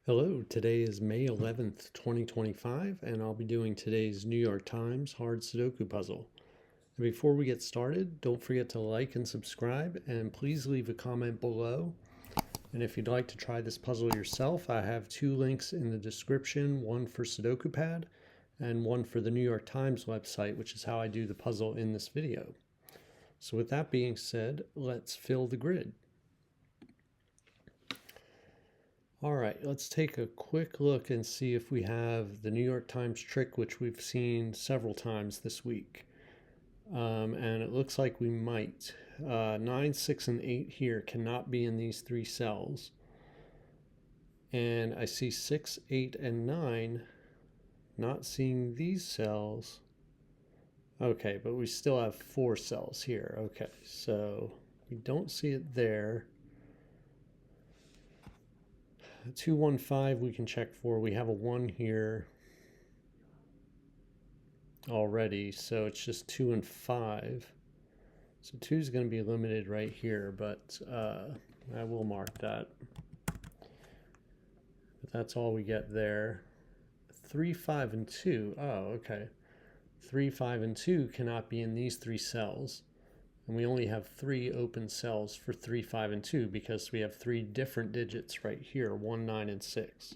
Hello, today is May 11th, 2025, and I'll be doing today's New York Times hard Sudoku puzzle. And before we get started, don't forget to like and subscribe, and please leave a comment below. And if you'd like to try this puzzle yourself, I have two links in the description, one for Sudoku Pad and one for the New York Times website, which is how I do the puzzle in this video. So with that being said, let's fill the grid. All right, let's take a quick look and see if we have the New York Times trick, which we've seen several times this week. And it looks like we might. 9, 6, and 8 here cannot be in these three cells. And I see 6, 8, and 9 not seeing these cells. Okay, but we still have 4 cells here. Okay, so we don't see it there. 2, 1, 5 we can check for. We have a 1 here already, so it's just 2 and 5. So 2 is going to be limited right here, but I will mark that. But that's all we get there. 3, 5, and 2. Oh, okay. 3, 5, and 2 cannot be in these 3 cells. And we only have 3 open cells for 3, 5, and 2 because we have 3 different digits right here, 1, 9, and 6.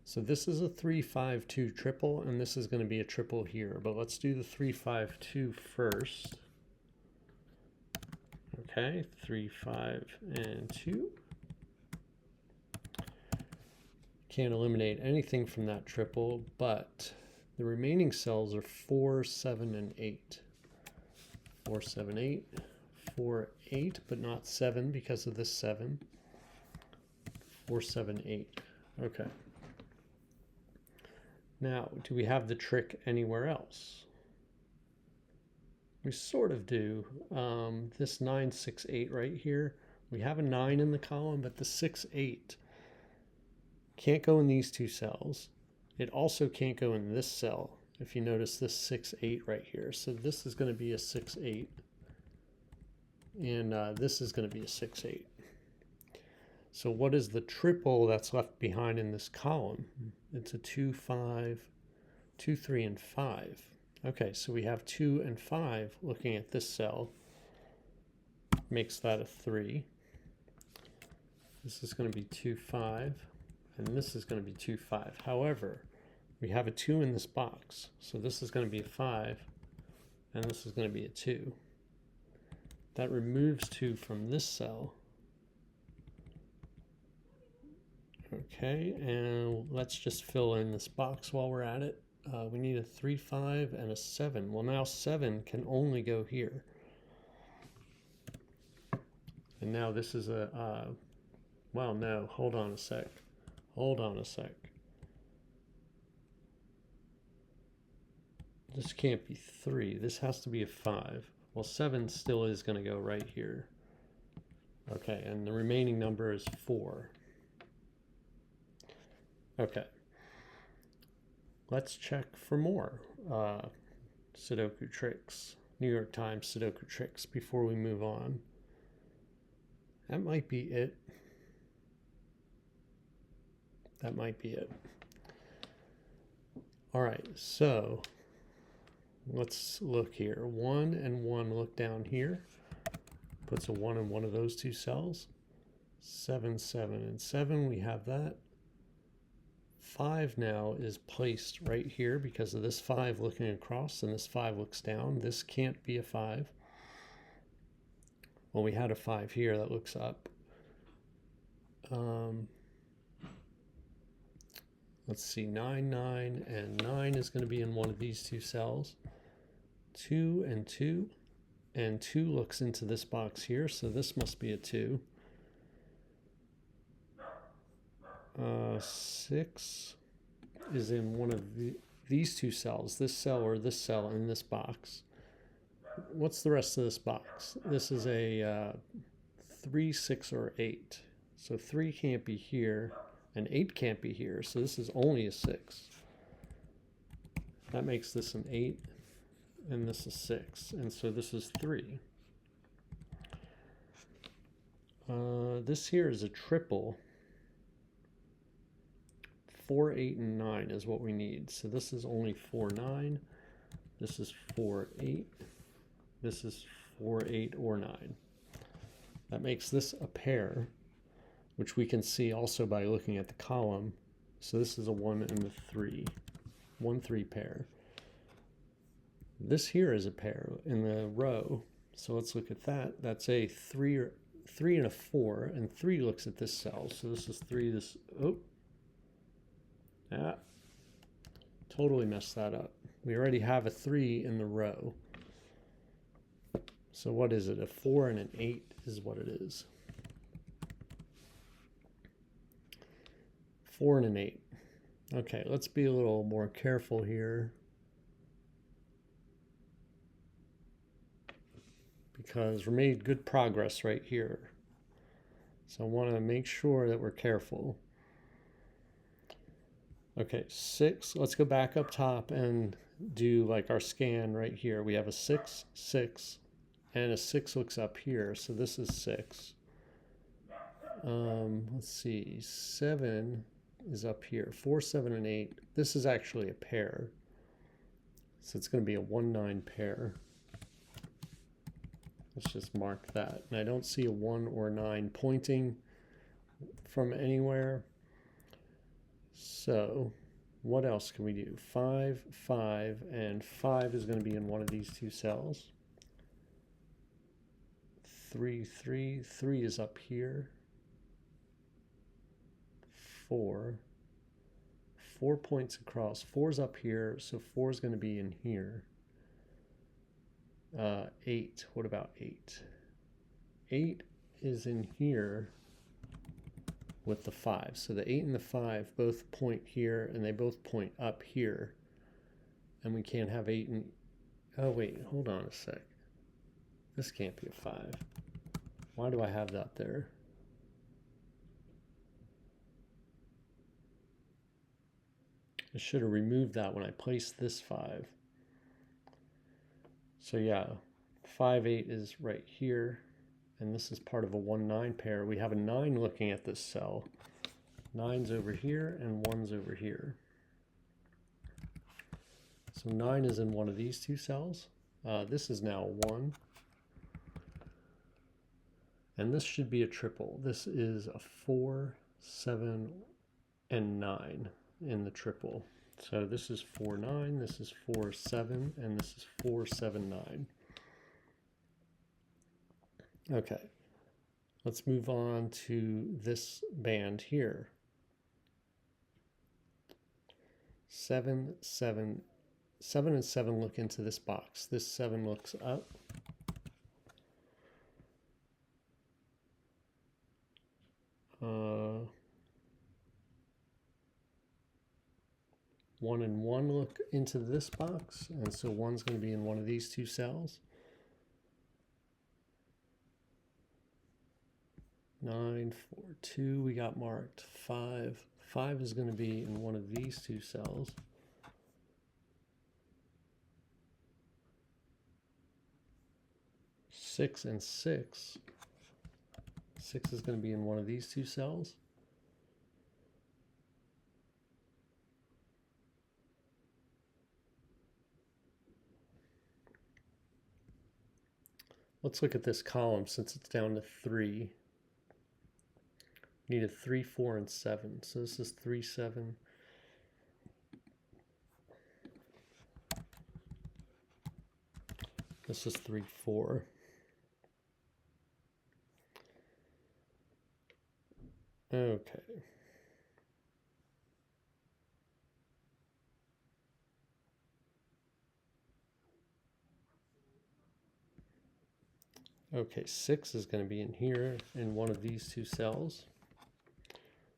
So this is a 3, 5, 2 triple, and this is going to be a triple here. But let's do the 3, 5, 2 first. Okay, 3, 5, and 2. Can't eliminate anything from that triple, but the remaining cells are 4, 7, and 8. 4, 7, 8, 4, 8, but not 7 because of this 7. 4, 7, 8. Okay. Now, do we have the trick anywhere else? We sort of do. This 9, 6, 8 right here, we have a 9 in the column, but the 6, 8 can't go in these 2 cells. It also can't go in this cell. If you notice this 6, 8 right here. So this is going to be a 6, 8. And this is going to be a 6, 8. So what is the triple that's left behind in this column? It's a 2, 5, 2, 3, and 5. Okay, so we have 2 and 5 looking at this cell. Makes that a 3. This is going to be 2, 5. And this is going to be 2, 5. However, we have a 2 in this box, so this is going to be a 5, and this is going to be a 2. That removes 2 from this cell. Okay, and let's just fill in this box while we're at it. We need a 3, 5, and a 7. Well, now 7 can only go here. And now this is a, well, no, hold on a sec. Hold on a sec. This can't be 3. This has to be a 5. Well, 7 still is going to go right here. Okay, and the remaining number is 4. Okay. Let's check for more Sudoku tricks, New York Times Sudoku tricks before we move on. That might be it. That might be it. All right, so let's look here. 1 and 1 look down here. Puts a 1 in one of those 2 cells. 7, 7, and 7, we have that. 5 now is placed right here because of this 5 looking across and this 5 looks down. This can't be a 5. Well, we had a 5 here that looks up. Let's see, 9, 9, and 9 is going to be in one of these 2 cells. 2 and 2, and 2 looks into this box here, so this must be a 2. 6 is in one of these 2 cells, this cell or this cell in this box. What's the rest of this box? This is a 3, 6, or 8. So 3 can't be here, and 8 can't be here, so this is only a 6. That makes this an 8, and this is 6, and so this is 3. This here is a triple, 4, 8, and 9 is what we need. So this is only 4, 9. This is 4, 8. This is 4, 8, or 9. That makes this a pair, which we can see also by looking at the column. So this is a 1 and a 3. 1, 3 pair. This here is a pair in the row. So let's look at that. That's a 3 and a 4, and 3 looks at this cell. So this is 3, this, oh, totally messed that up. We already have a 3 in the row. So what is it? A 4 and an 8 is what it is. 4 and an 8. Okay, let's be a little more careful here, because we made good progress right here. So I want to make sure that we're careful. Okay, 6. Let's go back up top and do like our scan right here. We have a 6, 6, and a 6 looks up here. So this is 6. Let's see, 7 is up here. 4, 7, and 8. This is actually a pair. So it's going to be a 1, 9 pair. Let's just mark that. And I don't see a 1 or 9 pointing from anywhere. So what else can we do? 5, 5, and 5 is going to be in one of these two cells. 3, 3, 3 is up here. 4 points across. 4 is up here, so 4 is going to be in here. 8, what about 8? 8 is in here with the 5. So the 8 and the 5 both point here, and they both point up here. And we can't have 8 and, oh wait, hold on a sec. This can't be a 5. Why do I have that there? I should have removed that when I placed this 5. So yeah, 5, 8 is right here, and this is part of a 1, 9 pair. We have a 9 looking at this cell. 9's over here, and 1's over here. So 9 is in one of these two cells. This is now 1. And this should be a triple. This is a 4, 7, and 9 in the triple. So this is 4, 9, this is 4, 7, and this is 4, 7, 9. Okay, let's move on to this band here. 7, 7, 7 and 7 look into this box. This 7 looks up. One and 1 look into this box, and so 1's going to be in one of these two cells. 9, 4, 2 we got marked. 5 is going to be in one of these two cells. 6 and 6. 6 is going to be in one of these two cells. Let's look at this column since it's down to 3. We need a 3, 4, and 7. So this is 3, 7. This is 3, 4. Okay. Okay, 6 is going to be in here in one of these two cells.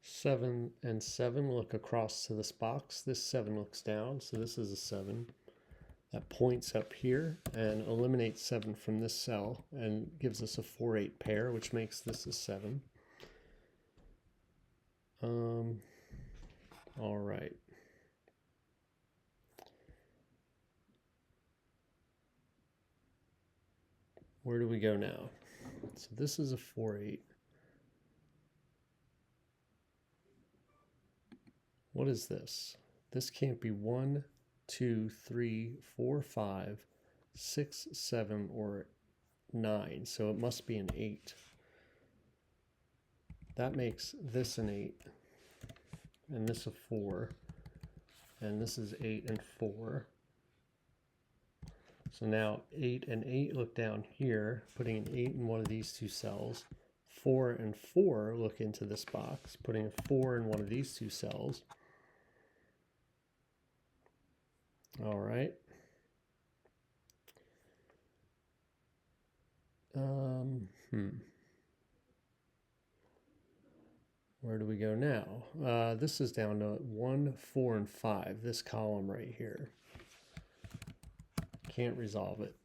7 and 7 look across to this box. This 7 looks down, so this is a 7. That points up here and eliminates 7 from this cell and gives us a 4, 8 pair, which makes this a 7. All right. Where do we go now? So this is a 4, 8. What is this? This can't be 1, 2, 3, 4, 5, 6, 7, or 9. So it must be an 8. That makes this an 8. And this a 4. And this is 8 and 4. So now 8 and 8 look down here, putting an 8 in one of these two cells. 4 and 4 look into this box, putting a 4 in one of these two cells. All right. Where do we go now? This is down to 1, 4, and 5, this column right here. Can't resolve it.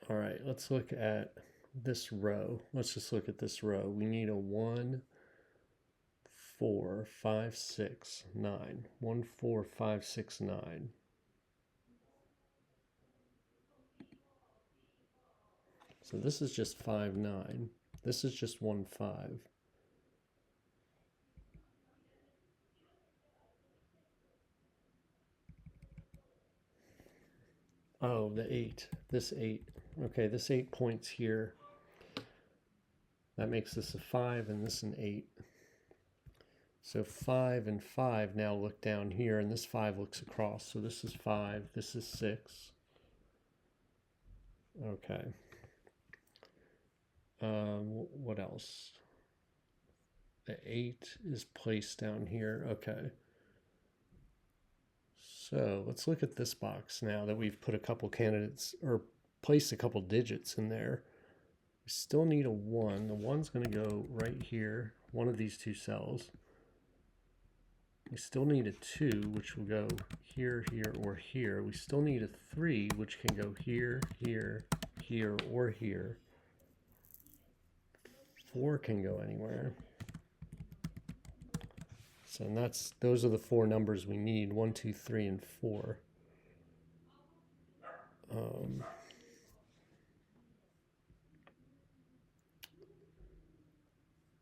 All right, let's look at this row. Let's just look at this row. We need a 1, 4, 5, 6, 9. 1, 4, 5, 6, 9. So this is just 5, 9. This is just 1, 5. Oh, the 8. This 8. Okay, this 8 points here. That makes this a 5 and this an 8. So 5 and 5 now look down here, and this 5 looks across. So this is 5, this is 6. Okay. What else? The 8 is placed down here. Okay. So let's look at this box now that we've put a couple candidates, or placed a couple digits in there. We still need a 1. The 1's going to go right here, one of these two cells. We still need a 2, which will go here, here, or here. We still need a 3, which can go here, here, here, or here. 4 can go anywhere. So those are the 4 numbers we need: 1, 2, 3, and 4.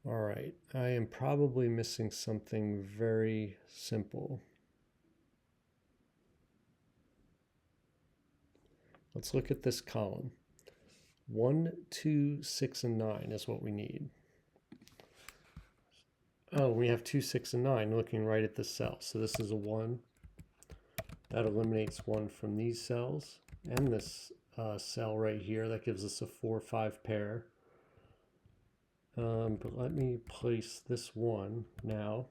All right, I am probably missing something very simple. Let's look at this column. 1, 2, 6, and 9 is what we need. Oh, we have 2, 6, and 9 looking right at this cell. So this is a 1. That eliminates 1 from these cells and this cell right here. That gives us a 4, 5 pair. But let me place this 1 now.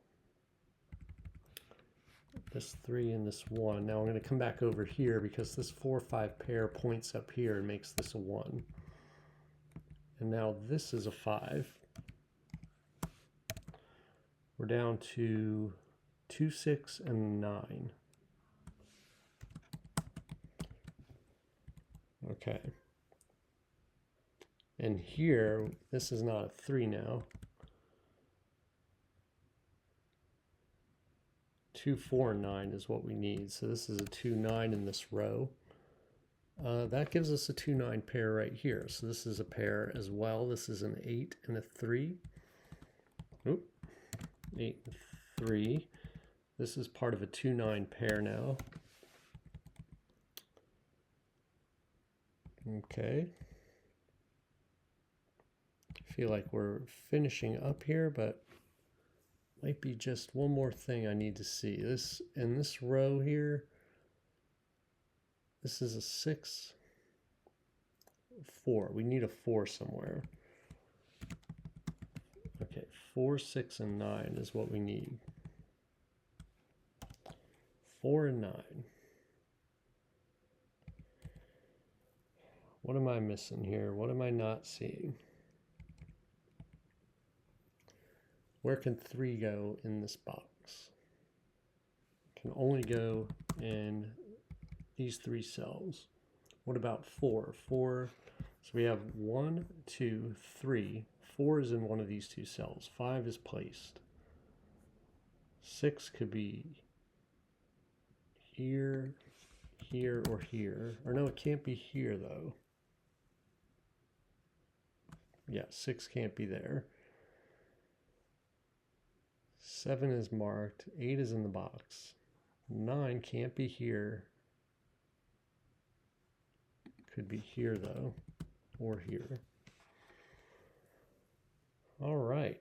This 3 and this 1. Now I'm going to come back over here because this 4, 5 pair points up here and makes this a 1. And now this is a 5. We're down to 2, 6, and 9. Okay. And here, this is not a 3 now. 2, 4, and 9 is what we need. So this is a 2, 9 in this row. That gives us a 2, 9 pair right here. So this is a pair as well. This is an 8 and a 3. Oop. 8 and 3. This is part of a 2, 9 pair now. Okay. I feel like we're finishing up here, but might be just one more thing I need to see. This in this row here, this is a 6, 4. We need a 4 somewhere. Okay, 4, 6, and 9 is what we need. 4 and 9. What am I missing here? What am I not seeing? Where can 3 go in this box? It can only go in these 3 cells. What about 4? 4, so we have 1, 2, 3. 4 is in one of these 2 cells. 5 is placed. 6 could be here, here, or here. Or no, it can't be here though. Yeah, 6 can't be there. 7 is marked. 8 is in the box. 9 can't be here. Could be here though, or here. All right.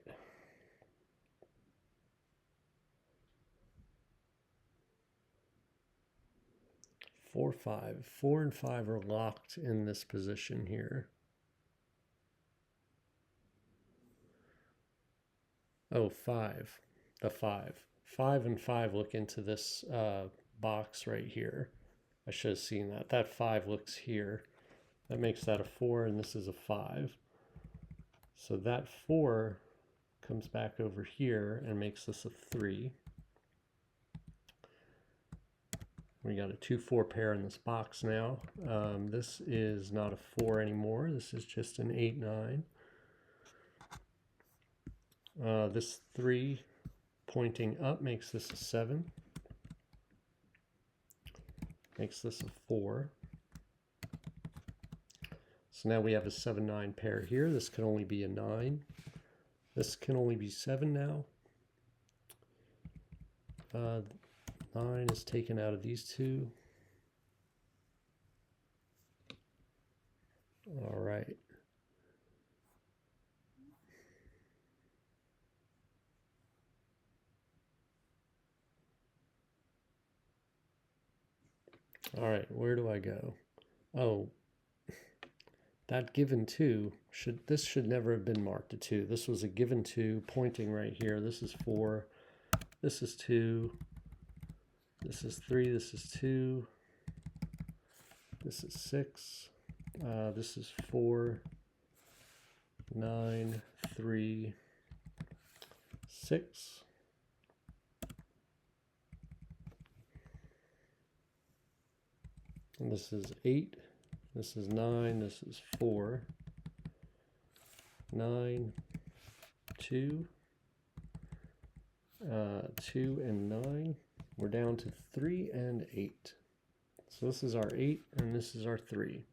Four, 5. 4 and 5 are locked in this position here. Oh, 5. The 5. 5 and 5 look into this box right here. I should have seen that. That 5 looks here. That makes that a 4, and this is a 5. So that 4 comes back over here and makes this a 3. We got a 2-4 pair in this box now. This is not a 4 anymore. This is just an 8-9. This 3 pointing up makes this a 7. Makes this a 4. So now we have a 7-9 pair here. This can only be a 9. This can only be 7 now. 9 is taken out of these two. All right. All right, where do I go? Oh, that given 2, this should never have been marked a 2. This was a given 2 pointing right here. This is 4. This is 2. This is 3. This is 2. This is 6. This is 4. 9, 3, 6. And this is 8. This is 9. This is 4. 9, 2. 2 and 9. We're down to 3 and 8. So this is our 8 and this is our 3.